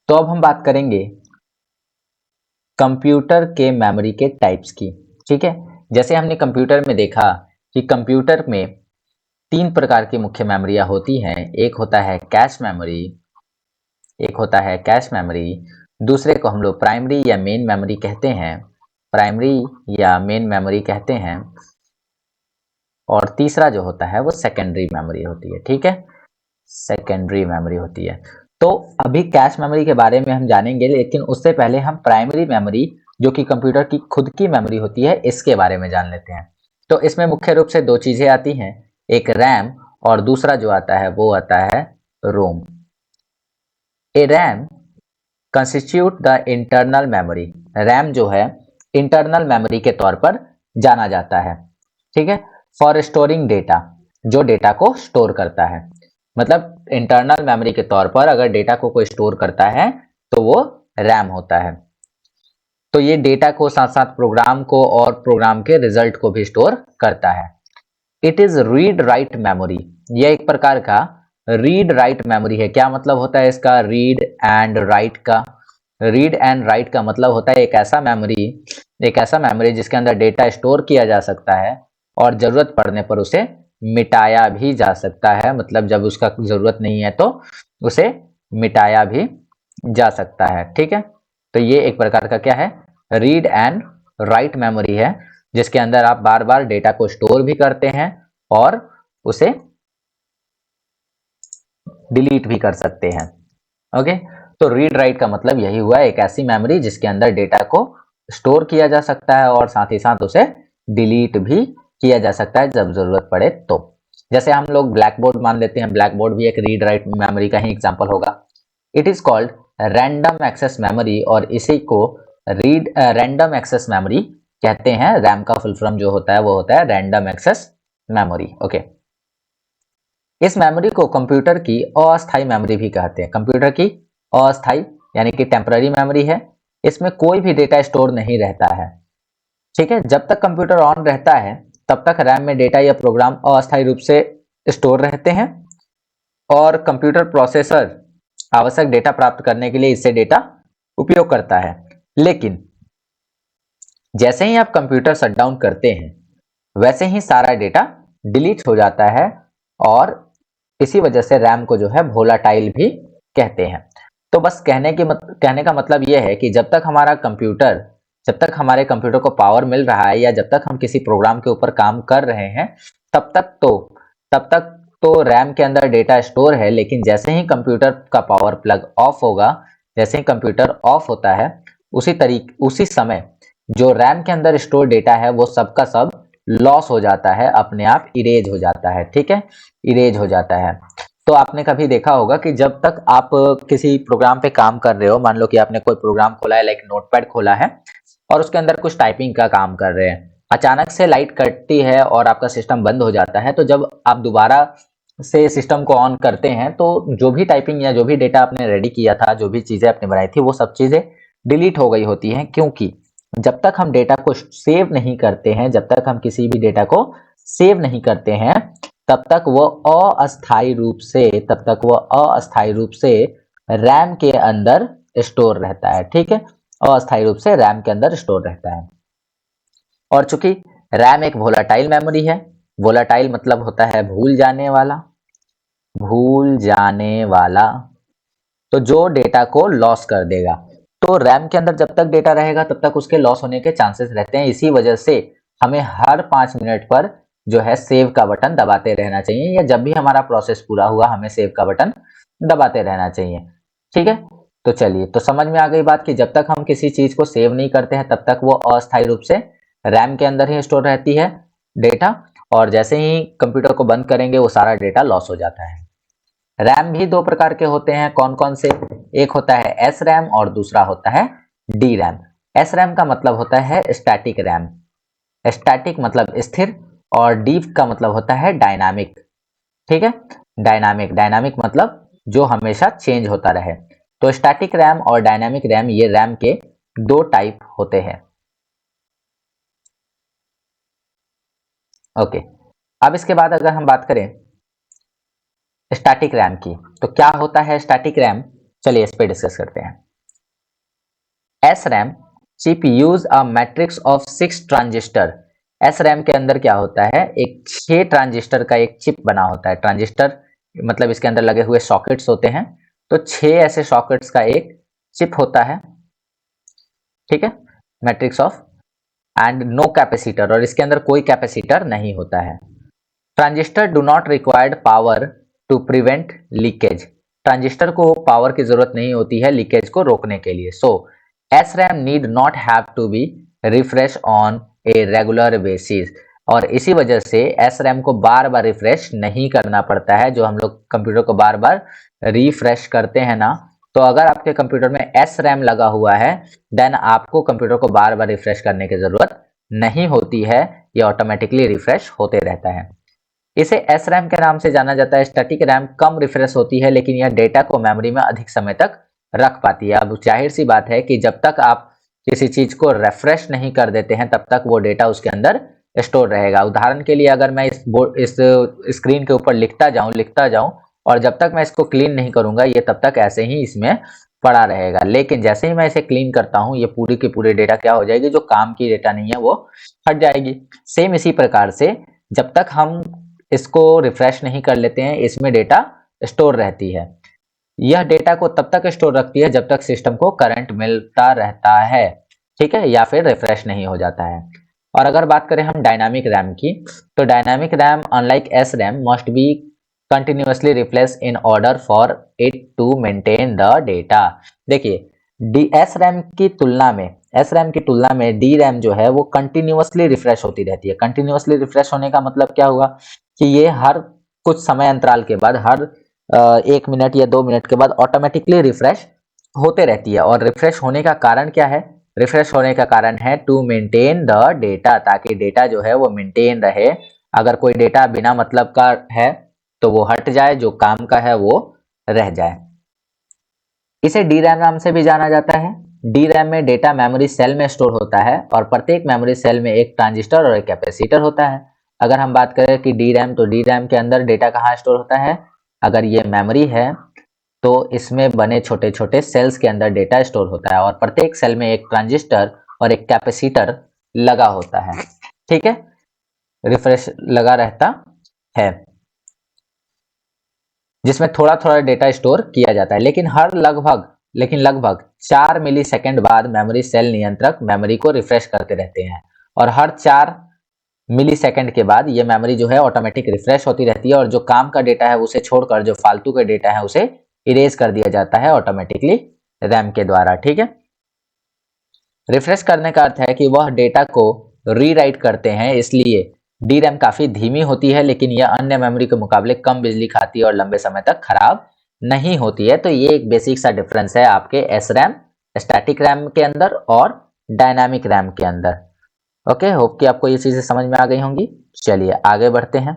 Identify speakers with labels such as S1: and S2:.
S1: तो अब हम बात करेंगे कंप्यूटर के मेमोरी के टाइप्स की। ठीक है, जैसे हमने कंप्यूटर में देखा कि कंप्यूटर में तीन प्रकार की मुख्य मेमोरियां होती हैं। एक होता है कैश मेमोरी, एक होता है कैश मेमोरी, दूसरे को हम लोग प्राइमरी या मेन मेमोरी कहते हैं, प्राइमरी या मेन मेमोरी कहते हैं, और तीसरा जो होता है वो सेकेंडरी मेमोरी होती है। ठीक है, सेकेंडरी मेमोरी होती है। तो अभी कैश मेमोरी के बारे में हम जानेंगे, लेकिन उससे पहले हम प्राइमरी मेमोरी जो कि कंप्यूटर की खुद की मेमोरी होती है इसके बारे में जान लेते हैं। तो इसमें मुख्य रूप से दो चीजें आती हैं, एक रैम और दूसरा जो आता है वो आता है ROM. A RAM constitute the internal memory, RAM जो है इंटरनल मेमोरी के तौर पर जाना जाता है। ठीक है, फॉर स्टोरिंग डेटा, जो डेटा को स्टोर करता है, मतलब इंटरनल मेमोरी के तौर पर अगर डेटा को कोई स्टोर करता है तो वो रैम होता है। तो ये डेटा को साथ साथ प्रोग्राम को और प्रोग्राम के रिजल्ट को भी स्टोर करता है। It is read write memory, यह एक प्रकार का रीड राइट मेमोरी है। क्या मतलब होता है इसका? रीड एंड राइट का, रीड एंड राइट का मतलब होता है एक ऐसा मेमोरी जिसके अंदर डेटा स्टोर किया जा सकता है और जरूरत पड़ने पर उसे मिटाया भी जा सकता है, मतलब जब उसका जरूरत नहीं है तो उसे मिटाया भी जा सकता है। ठीक है, तो ये एक प्रकार का क्या है? रीड एंड राइट मेमोरी है, जिसके अंदर आप बार बार डेटा को स्टोर भी करते हैं और उसे डिलीट भी कर सकते हैं। ओके, तो रीड राइट का मतलब यही हुआ, एक ऐसी मेमोरी जिसके अंदर डेटा को स्टोर किया जा सकता है और साथ ही साथ उसे डिलीट भी किया जा सकता है जब जरूरत पड़े तो। जैसे हम लोग ब्लैक बोर्ड मान लेते हैं, ब्लैक बोर्ड भी एक रीड राइट मेमोरी का ही एग्जांपल होगा। It is called random access memory, और इसी को रैंडम एक्सेस मेमोरी कहते हैं। रैम का फुल फॉर्म जो होता है वो होता है रैंडम एक्सेस मेमोरी। ओके, इस मेमोरी को कंप्यूटर की अस्थायी मेमोरी भी कहते हैं। कंप्यूटर की अस्थायी यानी कि टेम्पररी मेमोरी है, इसमें कोई भी डेटा स्टोर नहीं रहता है। ठीक है, जब तक कंप्यूटर ऑन रहता है तब तक रैम में डेटा या प्रोग्राम अस्थायी रूप से स्टोर रहते हैं और कंप्यूटर प्रोसेसर आवश्यक डेटा प्राप्त करने के लिए इससे डेटा उपयोग करता है। लेकिन जैसे ही आप कंप्यूटर शट डाउन करते हैं वैसे ही सारा डेटा डिलीट हो जाता है, और इसी वजह से रैम को जो है वोलाटाइल भी कहते हैं। तो बस कहने का मतलब यह है कि जब तक हमारे कंप्यूटर को पावर मिल रहा है या जब तक हम किसी प्रोग्राम के ऊपर काम कर रहे हैं तब तक तो तब तक तो रैम के अंदर डेटा स्टोर है। लेकिन जैसे ही कंप्यूटर का पावर प्लग ऑफ होगा, जैसे ही कंप्यूटर ऑफ होता है, उसी समय जो रैम के अंदर स्टोर डेटा है वो सब का सब लॉस हो जाता है, अपने आप इरेज हो जाता है। ठीक है, इरेज हो जाता है। तो आपने कभी देखा होगा कि जब तक आप किसी प्रोग्राम पे काम कर रहे हो, मान लो कि आपने कोई प्रोग्राम खोला है, लाइक नोटपैड खोला है और उसके अंदर कुछ टाइपिंग का काम कर रहे हैं, अचानक से लाइट कटती है और आपका सिस्टम बंद हो जाता है, तो जब आप दोबारा से सिस्टम को ऑन करते हैं तो जो भी टाइपिंग या जो भी डेटा आपने रेडी किया था, जो भी चीजें आपने बनाई थी, वो सब चीजें डिलीट हो गई होती हैं। क्योंकि जब तक हम डेटा को सेव नहीं करते हैं, जब तक हम किसी भी डेटा को सेव नहीं करते हैं, तब तक वो अस्थायी रूप से रैम के अंदर स्टोर रहता है। ठीक है, अस्थायी रूप से रैम के अंदर स्टोर रहता है। और चूंकि रैम एक वोलाटाइल मेमोरी है, वोलाटाइल मतलब होता है भूल जाने वाला, तो जो डेटा को लॉस कर देगा। तो रैम के अंदर जब तक डेटा रहेगा तब तक उसके लॉस होने के चांसेस रहते हैं। इसी वजह से हमें हर 5 मिनट पर जो है सेव का बटन दबाते रहना चाहिए, या जब भी हमारा प्रोसेस पूरा हुआ हमें सेव का बटन दबाते रहना चाहिए। ठीक है, तो चलिए, तो समझ में आ गई बात कि जब तक हम किसी चीज को सेव नहीं करते हैं तब तक वो अस्थायी रूप से रैम के अंदर ही स्टोर रहती है डेटा, और जैसे ही कंप्यूटर को बंद करेंगे वो सारा डेटा लॉस हो जाता है। रैम भी दो प्रकार के होते हैं, कौन कौन से? एक होता है एस रैम और दूसरा होता है डी रैम। एस रैम का मतलब होता है स्टैटिक रैम, स्टैटिक मतलब स्थिर, और डी का मतलब होता है डायनामिक। ठीक है, डायनामिक मतलब जो हमेशा चेंज होता रहे। तो स्टैटिक रैम और डायनामिक रैम, ये रैम के दो टाइप होते हैं। ओके, अब इसके बाद अगर हम बात करें स्टैटिक रैम की, तो क्या होता है स्टैटिक रैम? चलिए इस पे डिस्कस करते हैं। SRAM chip use a matrix of 6 transistor. SRAM के अंदर क्या होता है, एक 6 ट्रांजिस्टर का एक चिप बना होता है। ट्रांजिस्टर मतलब इसके अंदर लगे हुए सॉकेट्स होते हैं, तो 6 ऐसे सॉकेट्स का एक चिप होता है, ठीक है, matrix of, and no capacitor, और इसके अंदर कोई कैपेसिटर नहीं होता है। Transistor do not required power to prevent leakage. Transistor को पावर की जरूरत नहीं होती है लीकेज को रोकने के लिए। So SRAM need not have to be refresh on a regular basis, और इसी वजह से SRAM को बार बार रिफ्रेश नहीं करना पड़ता है। जो हम लोग कंप्यूटर को बार बार रिफ्रेश करते हैं ना, तो अगर आपके कंप्यूटर में SRAM लगा हुआ है, देन आपको कंप्यूटर को बार बार रिफ्रेश करने की जरूरत नहीं होती है, ये ऑटोमेटिकली रिफ्रेश होते रहता है। इसे SRAM के नाम से जाना जाता है। स्टैटिक रैम कम रिफ्रेश होती है, लेकिन यह डेटा को मेमोरी में अधिक समय तक रख पाती है। अब जाहिर सी बात है कि जब तक आप किसी चीज को रिफ्रेश नहीं कर देते हैं, तब तक वो डेटा उसके अंदर स्टोर रहेगा। उदाहरण के लिए अगर मैं इस स्क्रीन के ऊपर लिखता जाऊं और जब तक मैं इसको क्लीन नहीं करूंगा, ये तब तक ऐसे ही इसमें पड़ा रहेगा। लेकिन जैसे ही मैं इसे क्लीन करता हूं, ये पूरी की पूरी डेटा क्या हो जाएगी, जो काम की डेटा नहीं है वो हट जाएगी। सेम इसी प्रकार से जब तक हम इसको रिफ्रेश नहीं कर लेते हैं, इसमें डेटा स्टोर रहती है। यह डेटा को तब तक स्टोर रखती है जब तक सिस्टम को करंट मिलता रहता है, ठीक है, या फिर रिफ्रेश नहीं हो जाता है। और अगर बात करें हम डायनामिक रैम की, तो dynamic RAM unlike SRAM must be continuously replace in order for it to maintain the data. देखिए SRAM की तुलना में DRAM जो है वो कंटिन्यूअसली रिफ्रेश होती रहती है। कंटिन्यूअसली रिफ्रेश होने का मतलब क्या हुआ कि ये हर कुछ समय अंतराल के बाद, हर 1 मिनट या 2 मिनट के बाद ऑटोमेटिकली रिफ्रेश होते रहती है। और रिफ्रेश होने का कारण क्या है, रिफ्रेश होने का कारण है टू मेंटेन द डेटा, ताकि डेटा जो है वो मेंटेन रहे। अगर कोई डेटा बिना मतलब का है तो वो हट जाए, जो काम का है वो रह जाए। इसे DRAM नाम से भी जाना जाता है। DRAM में डेटा मेमोरी सेल में स्टोर होता है, और प्रत्येक मेमोरी सेल में एक ट्रांजिस्टर और एक कैपेसिटर होता है। अगर हम बात करें कि DRAM, तो DRAM के अंदर डेटा कहाँ स्टोर होता है, अगर ये मेमोरी है तो इसमें बने छोटे छोटे सेल्स के अंदर डेटा स्टोर होता है, और प्रत्येक सेल में एक ट्रांजिस्टर और एक कैपेसिटर लगा होता है, ठीक है, रिफ्रेश लगा रहता है, जिसमें थोड़ा थोड़ा डेटा स्टोर किया जाता है। लेकिन लगभग 4 मिली सेकेंड बाद मेमोरी सेल नियंत्रक मेमोरी को रिफ्रेश करते रहते हैं, और हर 4 मिली सेकेंड के बाद ये मेमोरी जो है ऑटोमेटिक रिफ्रेश होती रहती है, और जो काम का डेटा है उसे छोड़कर जो फालतू का डेटा है उसे इरेज कर दिया जाता है ऑटोमेटिकली रैम के द्वारा, ठीक है। रिफ्रेश करने का अर्थ है कि वह डेटा को रीराइट करते हैं, इसलिए DRAM काफी धीमी होती है, लेकिन यह अन्य मेमोरी के मुकाबले कम बिजली खाती है और लंबे समय तक खराब नहीं होती है। तो ये एक बेसिक सा डिफरेंस है आपके SRAM, स्टैटिक रैम के अंदर और डायनामिक रैम के अंदर। ओके, होप कि आपको ये चीजें समझ में आ गई होंगी। चलिए आगे बढ़ते हैं।